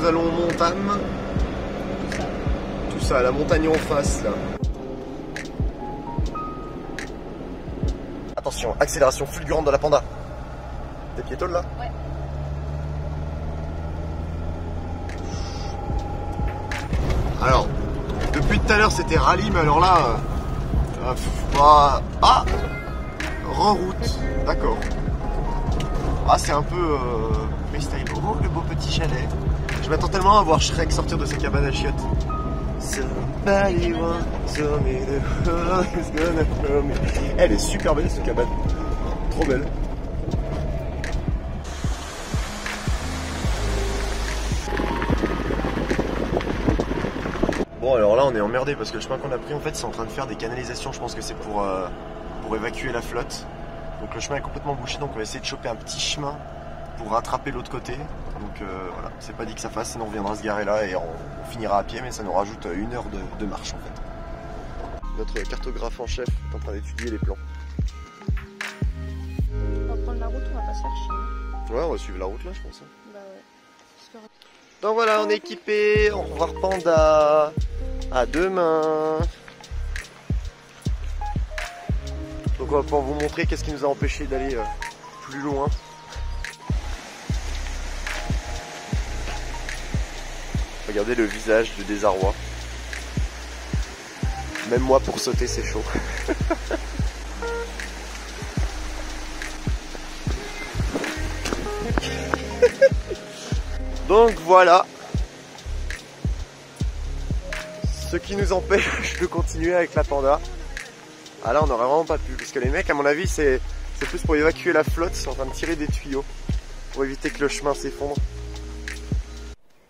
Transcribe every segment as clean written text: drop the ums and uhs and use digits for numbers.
allons au Montam. Tout ça, la montagne en face là. Attention, accélération fulgurante de la panda. T'es piétonne là? Ouais. Alors, depuis tout à l'heure c'était rallye, mais alors là... reroute, d'accord. Ah, c'est un peu freestyle. Oh, le beau petit chalet. Je m'attends tellement à voir Shrek sortir de sa cabane à chiottes. Somebody once told me the world is gonna throw me. Elle est super belle cette cabane. Trop belle. Bon, alors là on est emmerdé parce que le chemin qu'on a pris en fait c'est en train de faire des canalisations. Je pense que c'est pour évacuer la flotte. Donc le chemin est complètement bouché, donc on va essayer de choper un petit chemin pour rattraper l'autre côté. Donc voilà, c'est pas dit que ça fasse, sinon on viendra se garer là et on finira à pied, mais ça nous rajoute 1 heure de marche en fait. Notre cartographe en chef est en train d'étudier les plans. On va prendre la route, on va pas se faire chier. Ouais, on va suivre la route là, je pense. Bah ouais. Donc voilà, on est équipé. Au revoir Panda. À demain. Donc on va pouvoir vous montrer qu'est-ce qui nous a empêché d'aller plus loin. Regardez le visage de désarroi. Même moi pour sauter c'est chaud. Donc voilà. Ce qui nous empêche de continuer avec la panda. Ah là on n'aurait vraiment pas pu, parce que les mecs à mon avis c'est plus pour évacuer la flotte, ils sont en train de tirer des tuyaux pour éviter que le chemin s'effondre.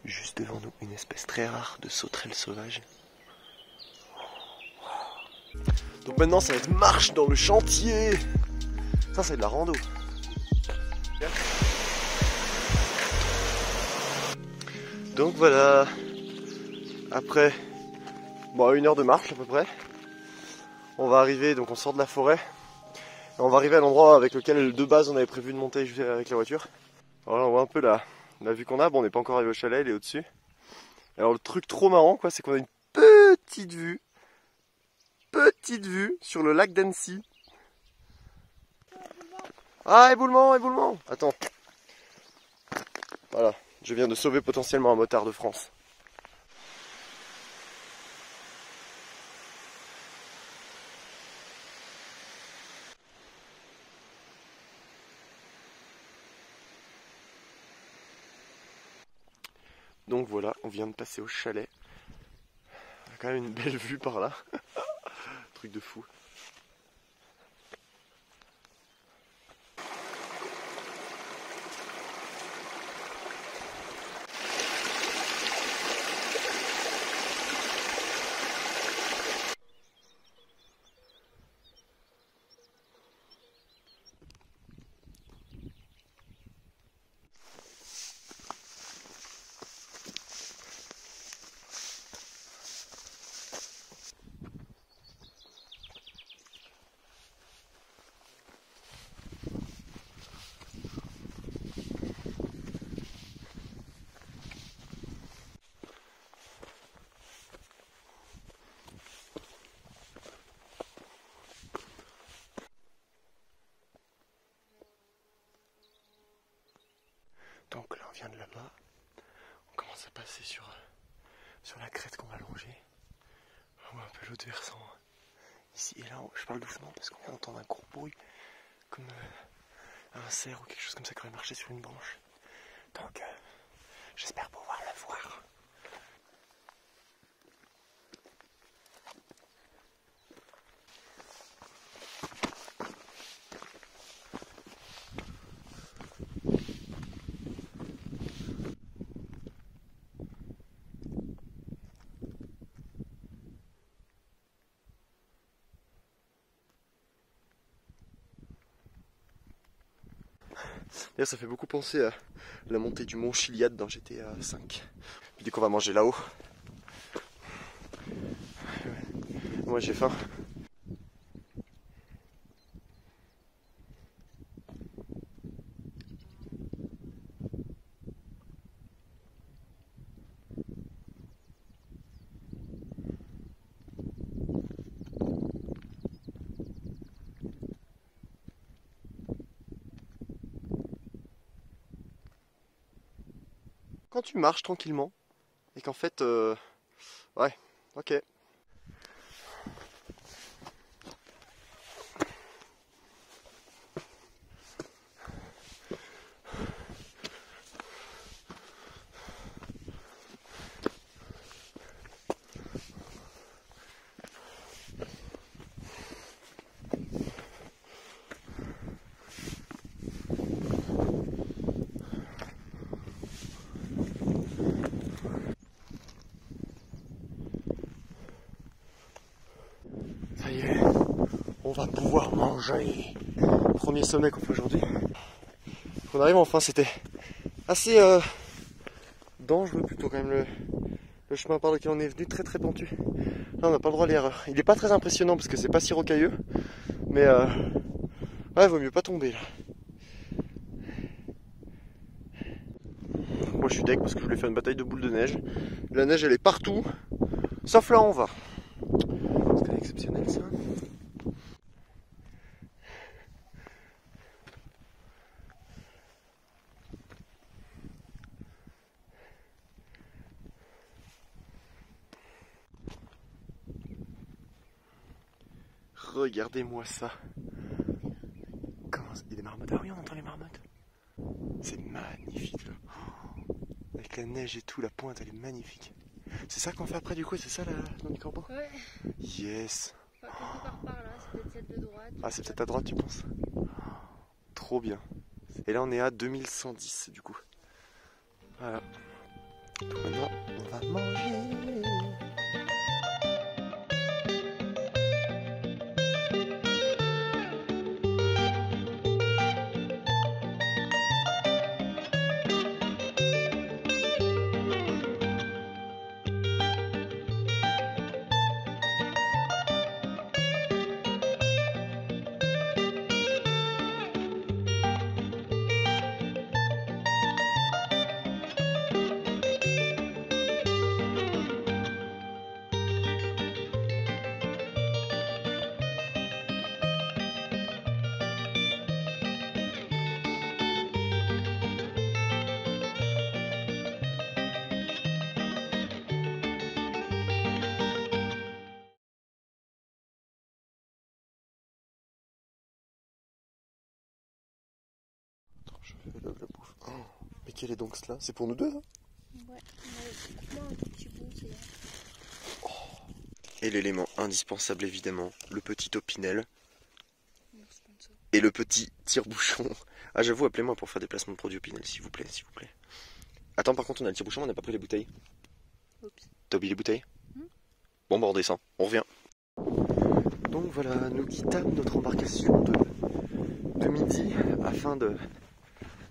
Juste devant nous une espèce très rare de sauterelle sauvage. Donc maintenant ça va être marche dans le chantier. Ça c'est de la rando. Donc voilà, après 1 heure de marche à peu près, on va arriver, donc on sort de la forêt, et on va arriver à l'endroit avec lequel de base on avait prévu de monter avec la voiture. Alors là on voit un peu la vue qu'on a, bon on n'est pas encore arrivé au chalet, il est au-dessus. Alors le truc trop marrant quoi, c'est qu'on a une petite vue sur le lac d'Annecy. Ah, éboulement. Attends. Voilà, je viens de sauver potentiellement un motard de France. Donc voilà, on vient de passer au chalet. On a quand même une belle vue par là. Truc de fou. Donc là on vient de là-bas, on commence à passer sur la crête qu'on va longer. On voit un peu l'autre versant ici et là. Je parle doucement parce qu'on vient d'entendre un gros bruit comme un cerf ou quelque chose comme ça qui aurait marché sur une branche. Donc j'espère pouvoir la voir. D'ailleurs, ça fait beaucoup penser à la montée du mont Chiliad dans GTA 5. Puis dès qu'on va manger là-haut. Moi j'ai faim. quand tu marches tranquillement et qu'en fait, ouais, ok. Ça y est, on va pouvoir manger. Premier sommet qu'on fait aujourd'hui. On arrive enfin, c'était assez dangereux plutôt quand même le chemin par lequel on est venu, très très pentu. Là on n'a pas le droit à l'erreur. Il n'est pas très impressionnant parce que c'est pas si rocailleux, mais ouais, vaut mieux pas tomber là. Moi je suis deg parce que je voulais faire une bataille de boules de neige. La neige elle est partout, sauf là où on va. C'est exceptionnel ça. Regardez-moi ça. Comment ça... Il y a des marmottes. Ah oui, on entend les marmottes. C'est magnifique là. Avec la neige et tout, la pointe elle est magnifique. C'est ça qu'on fait après du coup, c'est ça la dans les corbeaux? Ouais. Yes. Enfin, quelque part par là, c'est peut-être celle de droite. Ah c'est peut-être à droite tu penses? Trop bien. Et là on est à 2110 du coup. Voilà. Donc maintenant on va manger. Je fais la bouffe. Oh, mais quel est donc cela? C'est pour nous deux hein? Ouais, moi un tout petit bout, c'est... Oh. Et l'élément indispensable évidemment, le petit Opinel. Et le petit tire-bouchon. Ah j'avoue, appelez-moi pour faire des placements de produits Opinel s'il vous plaît, s'il vous plaît. Attends, par contre on a le tire-bouchon, on n'a pas pris les bouteilles. Oups. T'as oublié les bouteilles? Bon bah on descend, on revient. Donc voilà, nous quittâmes notre embarcation de midi afin de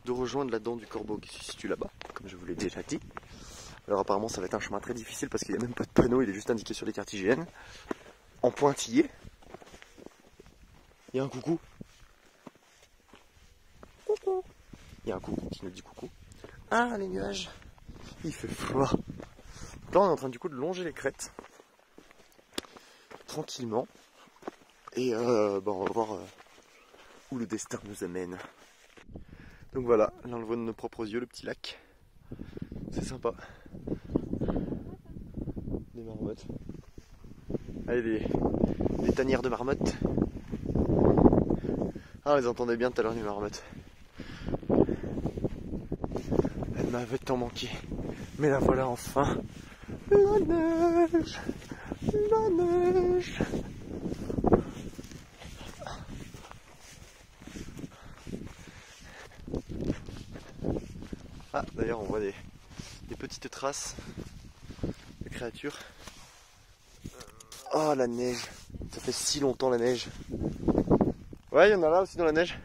rejoindre la dent du corbeau qui se situe là-bas, comme je vous l'ai déjà dit. Alors apparemment ça va être un chemin très difficile parce qu'il n'y a même pas de panneau, il est juste indiqué sur les cartes IGN. En pointillé. Il y a un coucou. Coucou. Il y a un coucou qui nous dit coucou. Ah les nuages. Il fait froid. Donc là on est en train du coup de longer les crêtes. Tranquillement. Et on va voir où le destin nous amène. Donc voilà, là on le voit de nos propres yeux, le petit lac. C'est sympa. Des marmottes. Allez, des tanières de marmottes. Ah, on les entendait bien tout à l'heure, les marmottes. Elle m'avait tant manqué. Mais la voilà enfin. La neige. La neige. Ah, d'ailleurs, on voit des petites traces de créatures. Oh, la neige. Ça fait si longtemps la neige. Ouais, il y en a là aussi dans la neige.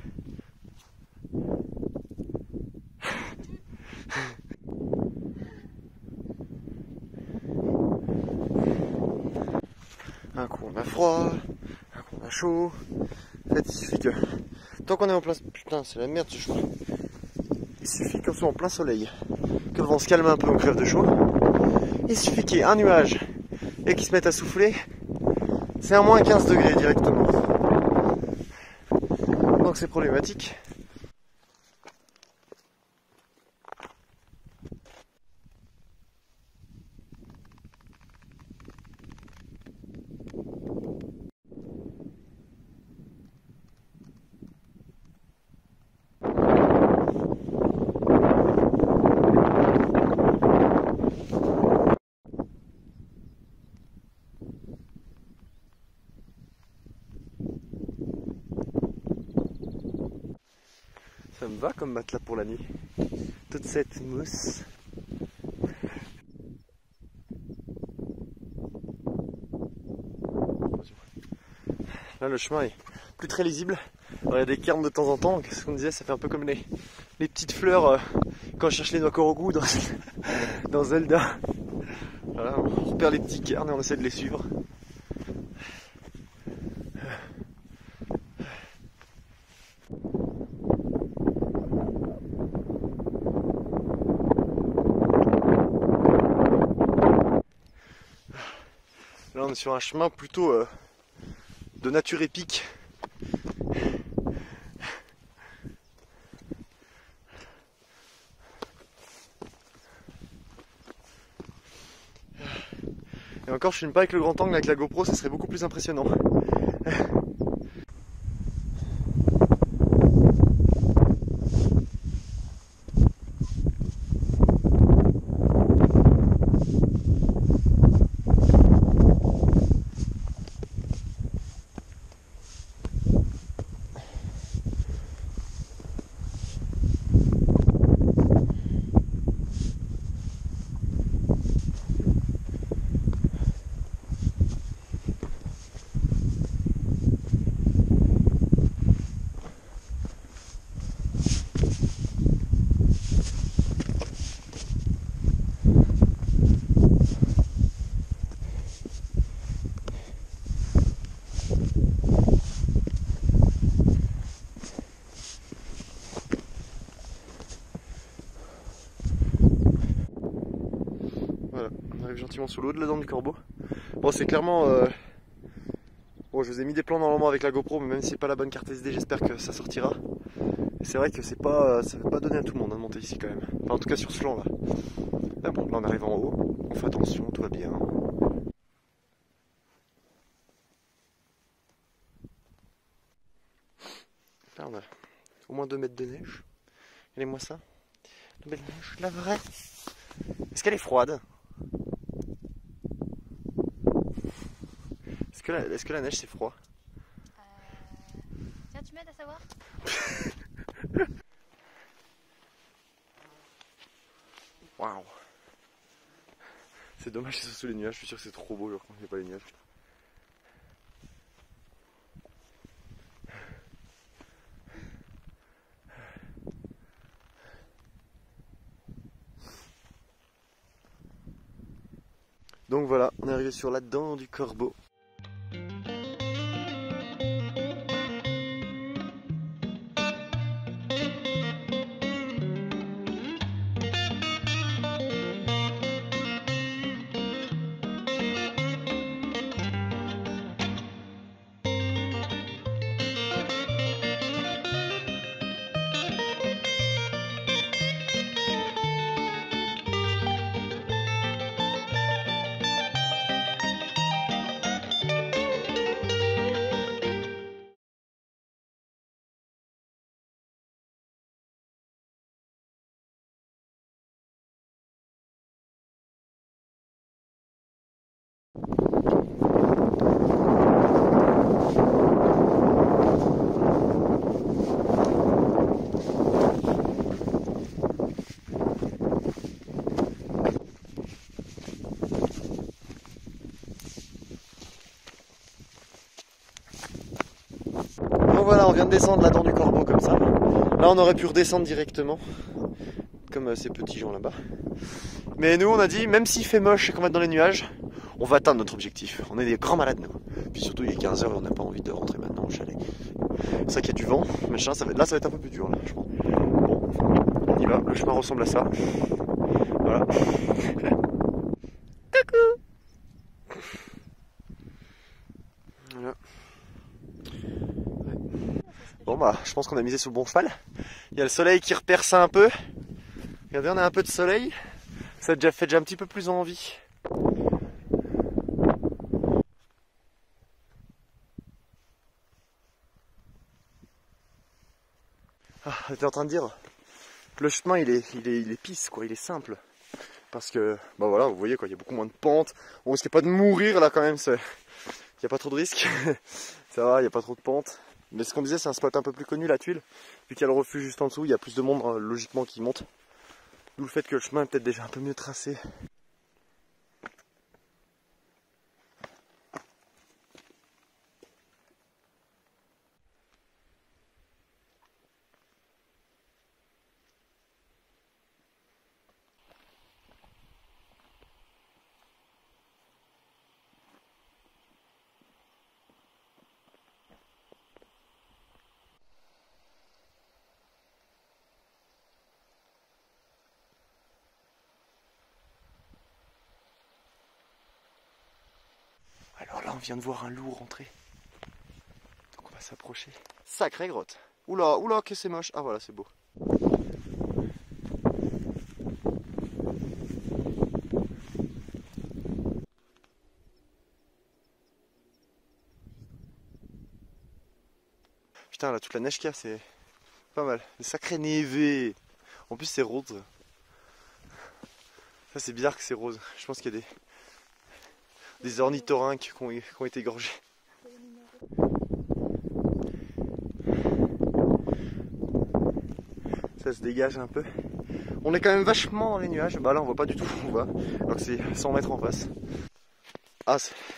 Un coup on a froid, un coup on a chaud. En fait, il suffit que... Tant qu'on est en plein... Putain, c'est la merde ce chemin. Il suffit qu'on soit en plein soleil, que le vent se calme un peu, on crève de chaud. Il suffit qu'il y ait un nuage et qu'il se mette à souffler. C'est à moins 15 degrés directement. Donc c'est problématique. Ça me va comme matelas pour la nuit. Toute cette mousse. Là le chemin est plus très lisible. Alors, il y a des cairns de temps en temps, ce qu'on disait, ça fait un peu comme les petites fleurs quand je cherche les noix Korogu dans Zelda. Voilà, on repère les petits cairns et on essaie de les suivre. Là on est sur un chemin plutôt de nature épique. Et encore je filme pas avec le grand angle, avec la GoPro ça serait beaucoup plus impressionnant. Voilà, on arrive gentiment sous l'eau de la Dent du Corbeau. Bon, c'est clairement... Bon, je vous ai mis des plans normalement avec la GoPro, mais même si c'est pas la bonne carte SD, j'espère que ça sortira. Et c'est vrai que c'est pas, ça va pas donner à tout le monde de monter ici quand même. Enfin, en tout cas sur ce flanc là. Ah bon, là on arrive en haut, on fait attention, tout va bien. Là on a au moins 2 mètres de neige. Regardez-moi ça. La belle neige, la vraie. Est-ce qu'elle est froide? Est-ce que la neige c'est froid? Tiens, tu m'aides à savoir? Waouh! C'est dommage que ce soit sous les nuages, je suis sûr que c'est trop beau genre quand il n'y a pas les nuages. Donc voilà, on est arrivé sur la Dent du Corbeau. Bon voilà, on vient de descendre la Dent du Corbeau comme ça. Là on aurait pu redescendre directement, comme ces petits gens là-bas. Mais nous on a dit, même s'il fait moche et qu'on va être dans les nuages, on va atteindre notre objectif. On est des grands malades nous. Puis surtout il est 15 h et on n'a pas envie de rentrer maintenant au chalet. C'est vrai qu'il y a du vent, machin, là ça va être un peu plus dur là, je pense. Bon, on y va, le chemin ressemble à ça. Voilà. Coucou. Voilà. Bon bah, je pense qu'on a misé sur le bon cheval. Il y a le soleil qui repère ça un peu. Regardez, on a un peu de soleil. Ça a fait déjà un petit peu plus envie. Ah, j'étais en train de dire que le chemin il est pisse quoi, il est simple. Parce que, bah voilà, vous voyez quoi, il y a beaucoup moins de pente. On risque pas de mourir là quand même, il n'y a pas trop de risques. Ça va, il n'y a pas trop de pente. Mais ce qu'on disait, c'est un spot un peu plus connu, la Tuile. Vu qu'il y a le refuge juste en dessous, il y a plus de monde logiquement qui monte. D'où le fait que le chemin est peut-être déjà un peu mieux tracé. Alors là, on vient de voir un loup rentrer. Donc on va s'approcher. Sacrée grotte. Oula, oula, que c'est moche. Ah voilà, c'est beau. Putain, là, toute la neige qu'il y a, c'est pas mal. Une sacrée névé. En plus, c'est rose. Ça, c'est bizarre que c'est rose. Je pense qu'il y a des ornithorynques qui ont été égorgés. Ça se dégage un peu. On est quand même vachement dans les nuages. Bah là, on voit pas du tout où on va. Alors que c'est 100 mètres en face. Ah,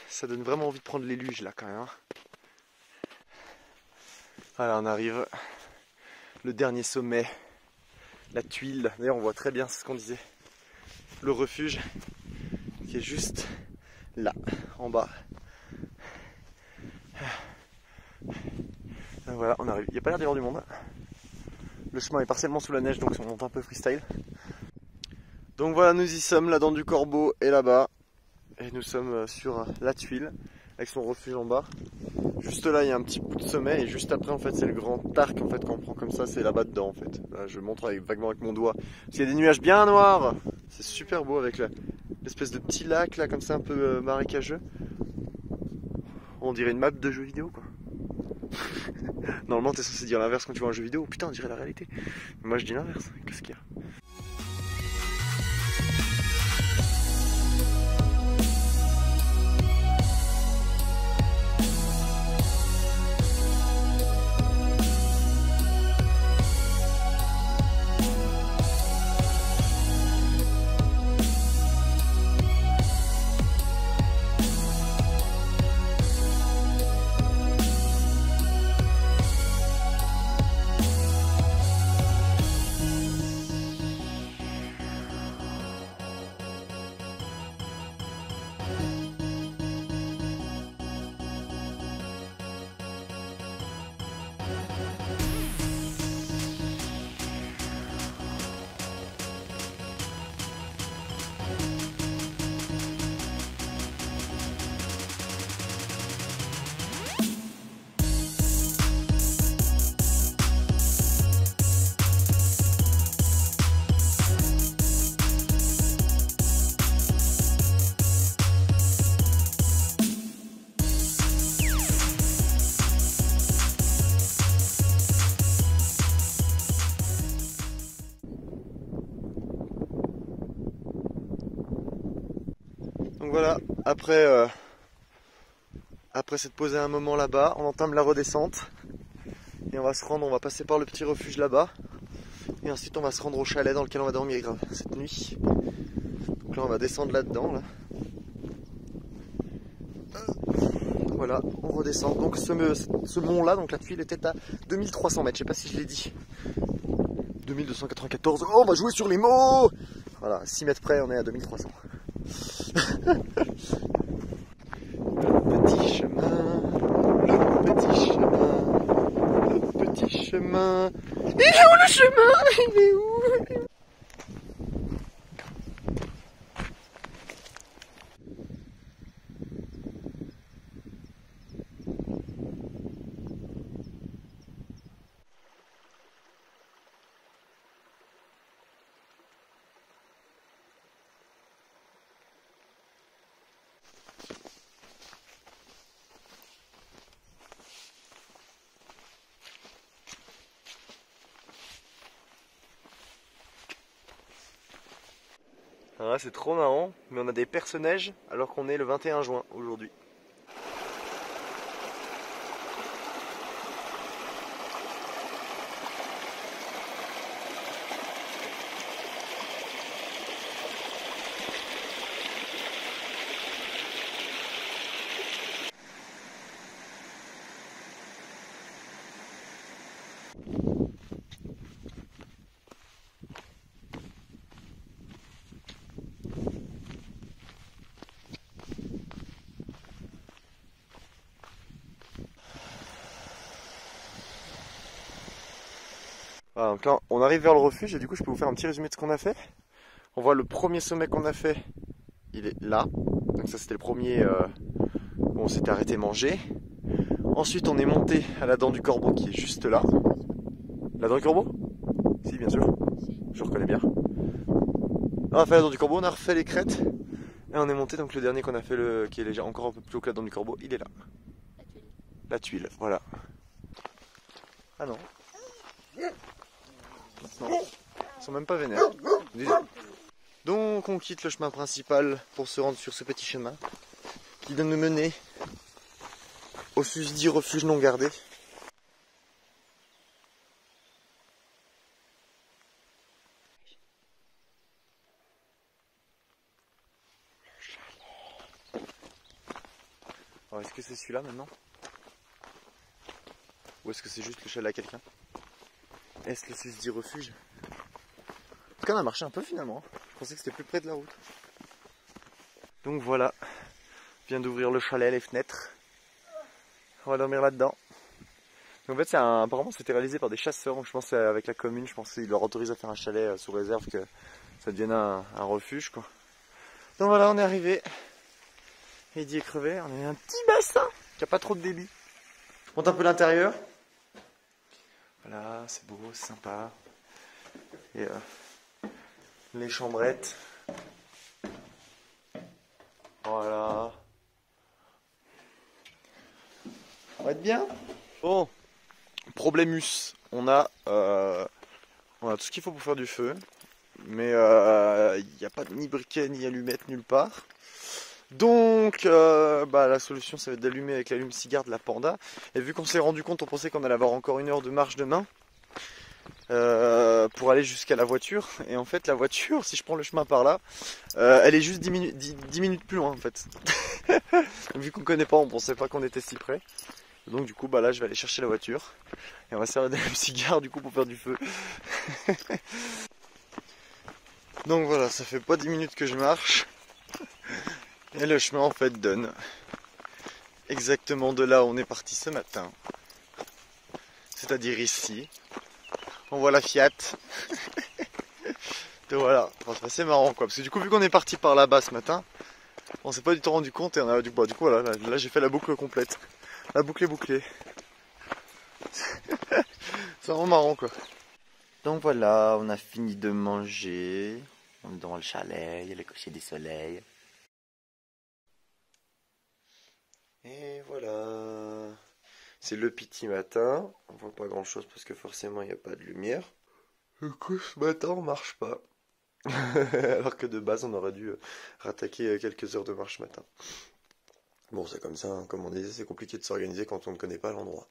ça donne vraiment envie de prendre les luges là quand même. Hein. Voilà, on arrive. Le dernier sommet. La Tuile. D'ailleurs, on voit très bien ce qu'on disait. Le refuge qui est juste là, en bas. Voilà, on arrive. Il n'y a pas l'air d'y avoir du monde. Le chemin est partiellement sous la neige, donc on monte un peu freestyle. Donc voilà, nous y sommes, la dent du corbeau est là-bas. Et nous sommes sur la Tuile, avec son refuge en bas. Juste là, il y a un petit bout de sommet, et juste après, en fait, c'est le grand arc, en fait, quand on prend comme ça, c'est là-bas dedans, en fait. Là, je montre vaguement avec mon doigt. Parce qu'il y a des nuages bien noirs. C'est super beau avec l'espèce de petit lac, là, comme ça, un peu marécageux. On dirait une map de jeu vidéo, quoi. Normalement, t'es censé dire l'inverse quand tu vois un jeu vidéo. Putain, on dirait la réalité. Moi, je dis l'inverse. Qu'est-ce qu'il y a ? Donc voilà, après s'être posé un moment là-bas, on entame la redescente. Et on va passer par le petit refuge là-bas. Et ensuite on va se rendre au chalet dans lequel on va dormir cette nuit. Donc là on va descendre là-dedans. Là. Voilà, on redescend. Donc ce mont-là, donc la Tuile était à 2300 mètres, je sais pas si je l'ai dit. 2294, oh on va jouer sur les mots. Voilà, 6 mètres près, on est à 2300. Petit chemin, le petit chemin, le petit chemin. Il est où le chemin? Il est où? Alors là c'est trop marrant, mais on a des perce-neige alors qu'on est le 21 juin aujourd'hui. Voilà, donc là, on arrive vers le refuge et du coup, je peux vous faire un petit résumé de ce qu'on a fait. On voit le premier sommet qu'on a fait, il est là. Donc ça, c'était le premier où on s'était arrêté manger. Ensuite, on est monté à la dent du corbeau qui est juste là. La dent du corbeau? Si, bien sûr. Je reconnais bien. On a fait la dent du corbeau, on a refait les crêtes. Et on est monté, donc le dernier qu'on a fait, qui est déjà encore un peu plus haut que la dent du corbeau, il est là. La tuile, voilà. Ah non. Non, ils sont même pas vénères. Donc on quitte le chemin principal pour se rendre sur ce petit chemin qui doit nous mener au susdit refuge non gardé. Alors est-ce que c'est celui-là maintenant? Ou est-ce que c'est juste le chalet à quelqu'un? Est-ce le susdit refuge? En tout cas on a marché un peu finalement. Je pensais que c'était plus près de la route. Donc voilà, je viens d'ouvrir le chalet, les fenêtres. On va dormir là-dedans. En fait apparemment c'était réalisé par des chasseurs, donc je pense avec la commune, je pense qu'ils leur autorisent à faire un chalet sous réserve que ça devienne un refuge quoi. Donc voilà, on est arrivé. Eddie est crevé, on a un petit bassin qui a pas trop de débit. Je monte un peu l'intérieur. Voilà, c'est beau, c'est sympa. Et les chambrettes. Voilà. On va être bien. Bon, problémus. On a tout ce qu'il faut pour faire du feu. Mais il n'y a pas ni briquet ni allumette nulle part. Donc la solution ça va être d'allumer avec l'allume-cigare de la Panda. Et vu qu'on s'est rendu compte, on pensait qu'on allait avoir encore 1 heure de marche demain pour aller jusqu'à la voiture. Et en fait la voiture, si je prends le chemin par là, elle est juste 10 minutes plus loin en fait. Vu qu'on connaît pas, on pensait pas qu'on était si près. Donc du coup là je vais aller chercher la voiture. Et on va servir d'allume-cigare du coup pour faire du feu. Donc voilà, ça fait pas 10 minutes que je marche. Et le chemin en fait donne exactement de là où on est parti ce matin. C'est-à-dire ici. On voit la Fiat. Et voilà, enfin, c'est marrant quoi. Parce que du coup vu qu'on est parti par là-bas ce matin, on s'est pas du tout rendu compte et on a du coup voilà, là j'ai fait la boucle complète. La boucle est bouclée. C'est vraiment marrant quoi. Donc voilà, on a fini de manger. On est dans le chalet, il y a le coucher du soleil. Et voilà, c'est le petit matin, on voit pas grand chose parce que forcément il n'y a pas de lumière. Du coup ce matin on marche pas, alors que de base on aurait dû rattaquer quelques heures de marche ce matin. Bon c'est comme ça, hein. Comme on disait c'est compliqué de s'organiser quand on ne connaît pas l'endroit.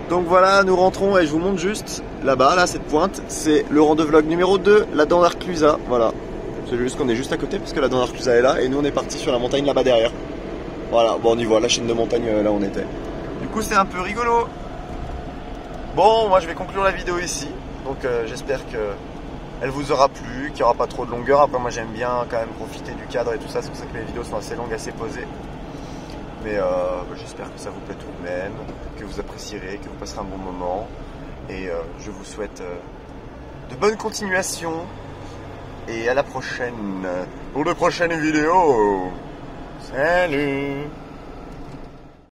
Donc voilà, nous rentrons et je vous montre juste là-bas, là, cette pointe, c'est le rang de vlog numéro 2, la dent d'Arclusa, voilà. C'est juste qu'on est juste à côté parce que la dent d'Arclusa est là et nous on est parti sur la montagne là-bas derrière. Voilà, bon on y voit la chaîne de montagne là où on était. Du coup c'est un peu rigolo. Bon, moi je vais conclure la vidéo ici, donc j'espère qu'elle vous aura plu, qu'il n'y aura pas trop de longueur. Après moi j'aime bien quand même profiter du cadre et tout ça, c'est pour ça que les vidéos sont assez longues, assez posées. Mais j'espère que ça vous plaît tout de même, que vous apprécierez, que vous passerez un bon moment. Et je vous souhaite de bonnes continuations. Et à la prochaine pour de prochaines vidéos. Salut!